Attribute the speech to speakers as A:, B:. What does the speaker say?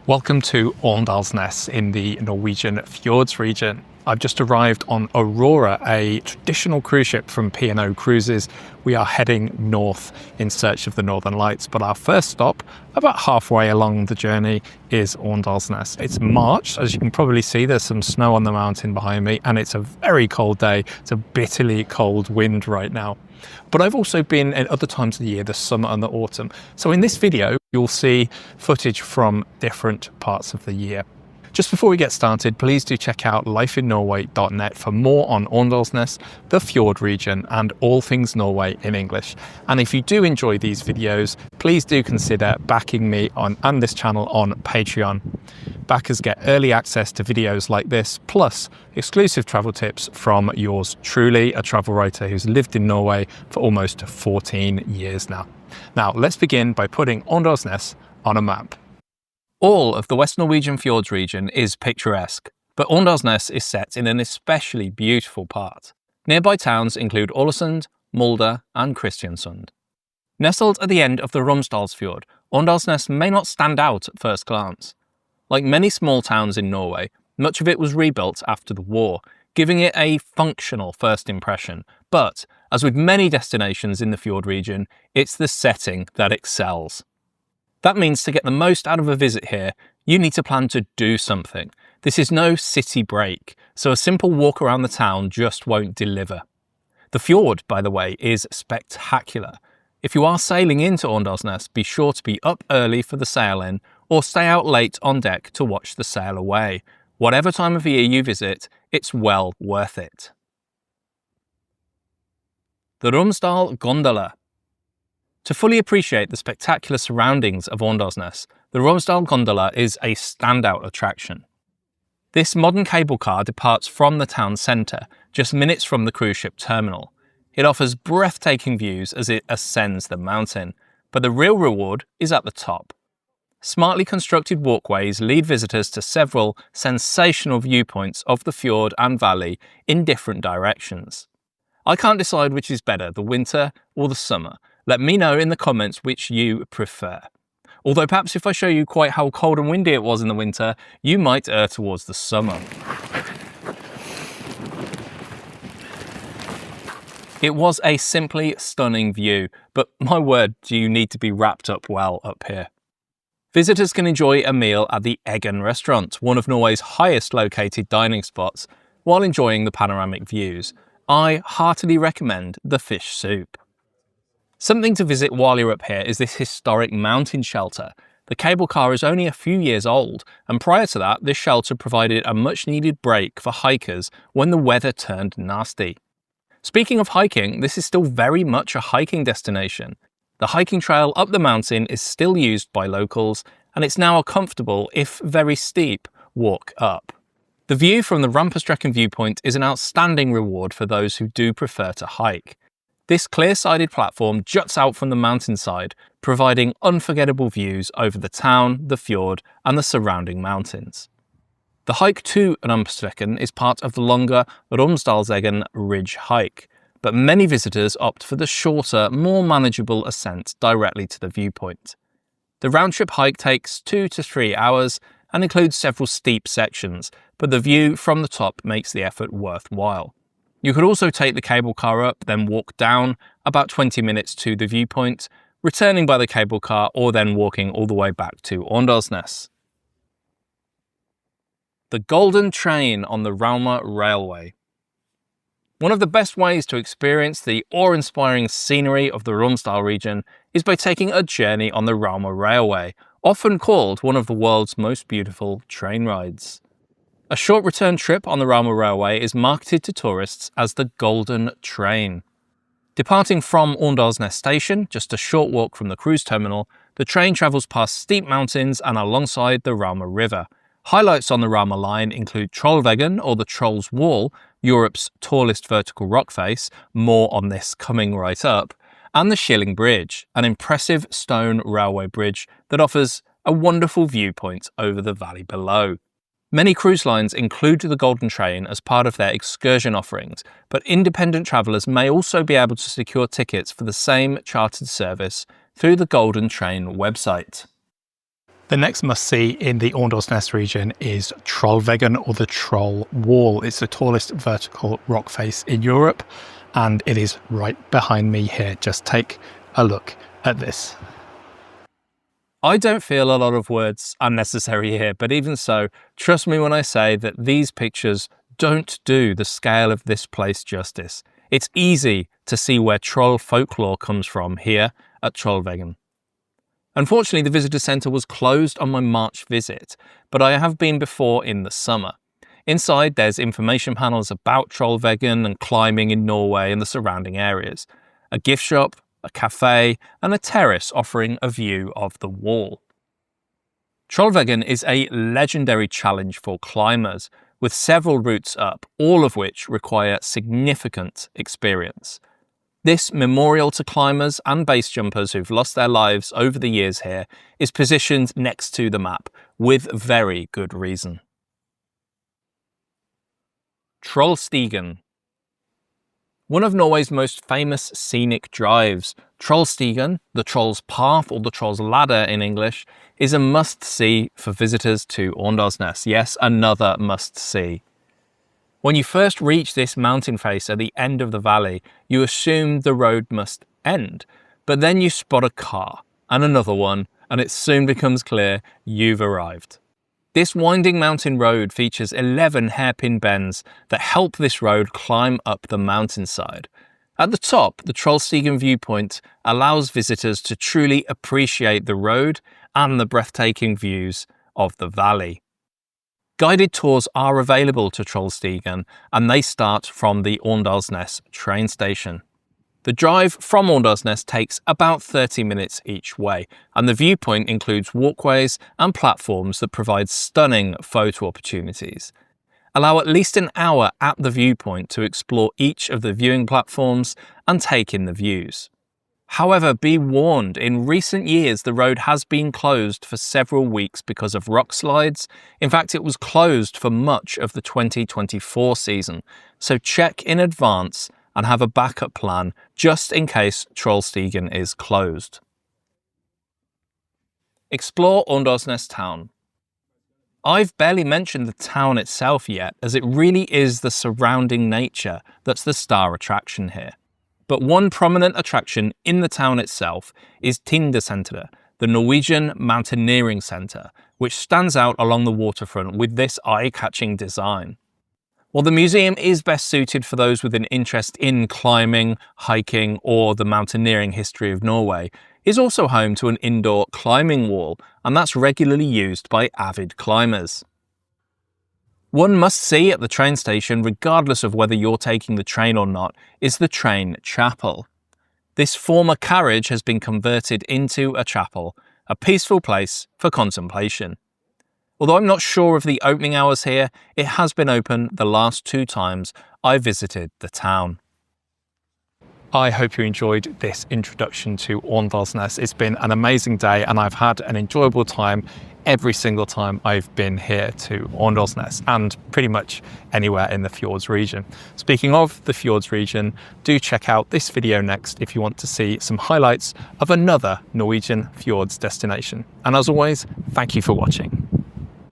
A: Welcome to Åndalsnes in the Norwegian Fjords region. I've just arrived on Aurora, a traditional cruise ship from P&O Cruises. We are heading north in search of the Northern Lights, but our first stop, about halfway along the journey, is Åndalsnes. It's March, as you can probably see, there's some snow on the mountain behind me, and it's a very cold day. It's a bitterly cold wind right now. But I've also been at other times of the year, the summer and the autumn. So in this video, you'll see footage from different parts of the year. Just before we get started, please do check out lifeinnorway.net for more on Åndalsnes, the fjord region, and all things Norway in English. And if you do enjoy these videos, please do consider backing me and this channel on Patreon. Backers get early access to videos like this, plus exclusive travel tips from yours truly, a travel writer who's lived in Norway for almost 14 years now. Now, let's begin by putting Åndalsnes on a map. All of the West Norwegian Fjords region is picturesque, but Åndalsnes is set in an especially beautiful part. Nearby towns include Ålesund, Molde and Kristiansund. Nestled at the end of the Romsdalsfjord, Åndalsnes may not stand out at first glance. Like many small towns in Norway, much of it was rebuilt after the war, giving it a functional first impression. But, as with many destinations in the fjord region, it's the setting that excels. That means to get the most out of a visit here, you need to plan to do something. This is no city break, so a simple walk around the town just won't deliver. The fjord, by the way, is spectacular. If you are sailing into Åndalsnes, be sure to be up early for the sail-in, or stay out late on deck to watch the sail away. Whatever time of year you visit, it's well worth it. The Romsdalsgondolen. To fully appreciate the spectacular surroundings of Åndalsnes, the Romsdalsgondolen is a standout attraction. This modern cable car departs from the town centre, just minutes from the cruise ship terminal. It offers breathtaking views as it ascends the mountain, but the real reward is at the top. Smartly constructed walkways lead visitors to several sensational viewpoints of the fjord and valley in different directions. I can't decide which is better, the winter or the summer. Let me know in the comments which you prefer. Although perhaps if I show you quite how cold and windy it was in the winter, you might err towards the summer. It was a simply stunning view, but my word, do you need to be wrapped up well up here. Visitors can enjoy a meal at the Eggen restaurant, one of Norway's highest located dining spots, while enjoying the panoramic views. I heartily recommend the fish soup. Something to visit while you're up here is this historic mountain shelter. The cable car is only a few years old, and prior to that, this shelter provided a much needed break for hikers when the weather turned nasty. Speaking of hiking, this is still very much a hiking destination. The hiking trail up the mountain is still used by locals, and it's now a comfortable, if very steep, walk up. The view from the Rauma viewpoint is an outstanding reward for those who do prefer to hike. This clear-sided platform juts out from the mountainside, providing unforgettable views over the town, the fjord, and the surrounding mountains. The hike to Romsdalsfjord is part of the longer Romsdalsgondolen ridge hike, but many visitors opt for the shorter, more manageable ascent directly to the viewpoint. The round-trip hike takes 2 to 3 hours and includes several steep sections, but the view from the top makes the effort worthwhile. You could also take the cable car up, then walk down about 20 minutes to the viewpoint, returning by the cable car or then walking all the way back to Åndalsnes. The Golden Train on the Rauma Railway. One of the best ways to experience the awe-inspiring scenery of the Romsdal region is by taking a journey on the Rauma Railway, often called one of the world's most beautiful train rides. A short return trip on the Rauma Railway is marketed to tourists as the Golden Train. Departing from Åndalsnes station, just a short walk from the cruise terminal, the train travels past steep mountains and alongside the Rauma River. Highlights on the Rauma line include Trollveggen, or the Troll's Wall, Europe's tallest vertical rock face, more on this coming right up, and the Schilling Bridge, an impressive stone railway bridge that offers a wonderful viewpoint over the valley below. Many cruise lines include the Golden Train as part of their excursion offerings, but independent travellers may also be able to secure tickets for the same chartered service through the Golden Train website. The next must-see in the Åndalsnes region is Trollveggen, or the Troll Wall. It's the tallest vertical rock face in Europe, and it is right behind me here. Just take a look at this. I don't feel a lot of words are necessary here, but even so, trust me when I say that these pictures don't do the scale of this place justice. It's easy to see where troll folklore comes from here at Trollveggen. Unfortunately, the visitor centre was closed on my March visit, but I have been before in the summer. Inside, there's information panels about Trollveggen and climbing in Norway and the surrounding areas, a gift shop, a cafe, and a terrace offering a view of the wall. Trollveggen is a legendary challenge for climbers, with several routes up, all of which require significant experience. This memorial to climbers and base jumpers who've lost their lives over the years here is positioned next to the map, with very good reason. Trollstigen. One of Norway's most famous scenic drives, Trollstigen, the Troll's Path or the Troll's Ladder in English, is a must-see for visitors to Åndalsnes. Yes, another must-see. When you first reach this mountain face at the end of the valley, you assume the road must end, but then you spot a car and another one, and it soon becomes clear you've arrived. This winding mountain road features 11 hairpin bends that help this road climb up the mountainside. At the top, the Trollstigen viewpoint allows visitors to truly appreciate the road and the breathtaking views of the valley. Guided tours are available to Trollstigen, and they start from the Åndalsnes train station. The drive from Åndalsnes takes about 30 minutes each way, and the viewpoint includes walkways and platforms that provide stunning photo opportunities. Allow at least an hour at the viewpoint to explore each of the viewing platforms and take in the views. However, be warned, in recent years the road has been closed for several weeks because of rock slides. In fact, it was closed for much of the 2024 season, so check in advance and have a backup plan just in case Trollstigen is closed. Explore Åndalsnes town. I've barely mentioned the town itself yet, as it really is the surrounding nature that's the star attraction here. But one prominent attraction in the town itself is Tindersenteret, the Norwegian mountaineering centre, which stands out along the waterfront with this eye-catching design. While the museum is best suited for those with an interest in climbing, hiking, or the mountaineering history of Norway, it is also home to an indoor climbing wall, and that's regularly used by avid climbers. One must-see at the train station, regardless of whether you're taking the train or not, is the train chapel. This former carriage has been converted into a chapel, a peaceful place for contemplation. Although I'm not sure of the opening hours here, it has been open the last 2 times I visited the town. I hope you enjoyed this introduction to Åndalsnes. It's been an amazing day and I've had an enjoyable time every single time I've been here to Åndalsnes, and pretty much anywhere in the Fjords region. Speaking of the Fjords region, do check out this video next if you want to see some highlights of another Norwegian Fjords destination. And as always, thank you for watching.